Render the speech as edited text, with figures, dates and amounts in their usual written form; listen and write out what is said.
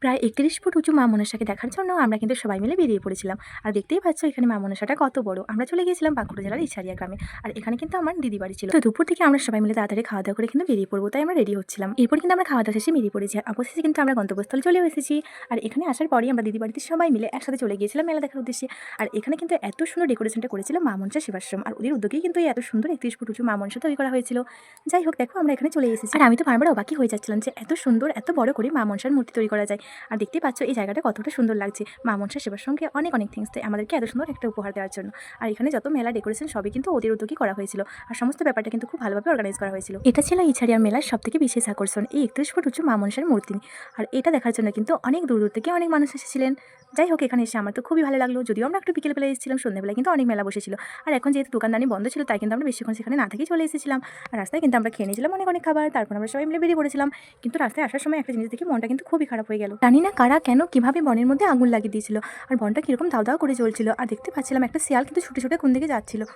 প্রায় ৩১ ফুট উঁচু মা মনসাকে দেখার জন্য আমরা কিন্তু সবাই মিলে বেরিয়ে পড়েছিলাম। আর দেখতেই পাচ্ছ এখানে মা মনসাটা কত বড়। আমরা চলে গিয়েছিলাম বাঁকুড়া জেলার ইছারিয়া গ্রামে। আর এখানে কিন্তু আমার দিদি বাড়ি ছিল। তো দুপুর থেকে আমরা সবাই মিলে তাড়াতাড়ি খাওয়া দাওয়া করে কিন্তু বেরিয়ে পড়বো, তাই আমরা রেডি হচ্ছিলাম। এরপর কিন্তু আমরা খাওয়া দাওয়া শেষে বেরিয়ে পড়েছি। আর অবশেষে কিন্তু আমরা গন্তব্যস্থলে চলেও এসেছি। আর এখানে আসার পরই আমরা দিদি বাড়িতে সবাই মিলে একসাথে চলে গিয়েছিলাম মেলা দেখার উদ্দেশ্যে। আর এখানে কিন্তু এত সুন্দর ডেকোরেশনটা করেছিল মা মনসা সেবাশ্রম। আর ওদের উদ্যোগেই কিন্তু এই এত সুন্দর ৩১ ফুট উঁচু মা মনসা তৈরি করা হয়েছিল। যাই হোক, দেখো আমরা এখানে চলে এসেছি। আর আমি তো বারবার অবাকই হয়ে যাচ্ছিলাম যে এত সুন্দর এত বড় করে মা মনসার মূর্তি তৈরি করা যায়। আর দেখতেই পাচ্ছ এই জায়গাটা কতটা সুন্দর লাগছে। মা মনসা সেবার সঙ্গে অনেক অনেক থ্যাঙ্কস দেয় আমাদেরকে এত সুন্দর একটা উপহার দেওয়ার জন্য। আর এখানে যত মেলা ডেকোরেশন সবই কিন্তু ওদের উদ্যোগই করা হয়েছিল। আর সমস্ত ব্যাপারটা কিন্তু খুব ভালোভাবে অর্গানাইজ করা হয়েছিল। এটা ছিল ইছারিয়ার মেলার সবথেকে বিশেষ আকর্ষণ, এই ৩১ ফুট উঁচু মা মনসার মূর্তি। আর এটা দেখার জন্য কিন্তু অনেক দূর দূর থেকে অনেক মানুষ এসেছিলেন। যাই হোক, এখানে এসে আমার তো খুবই ভালো লাগলো। যদিও আমরা একটু বিকেলবেলা এসেছিলাম, সন্ধ্যাবেলায় কিন্তু অনেক মেলা বসেছিল। আর এখন যেহেতু দোকানদানি বন্ধ ছিল, তাই কিন্তু আমরা বেশিক্ষণ সেখানে না থেকেই চলে এসেছিলাম। আর রাস্তায় কিন্তু আমরা খেয়ে নিয়েছিলাম অনেক অনেক খাবার। তারপর আমরা সবাই মিলে বেরিয়ে পড়েছিলাম। কিন্তু রাস্তায় আসার সময় একটা জিনিস দেখে মনটা কিন্তু খুবই খারাপ হয়ে গেল। জানি না কারা কেন কিভাবে বনের মধ্যে আগুন লাগিয়ে দিয়েছিল। আর বনটা কিরকম দাউ দাউ করে জ্বলছিল। আর দেখতে পাচ্ছিলাম একটা শিয়াল কিন্তু ছুটে ছুটে কোন দিকে যাচ্ছিল।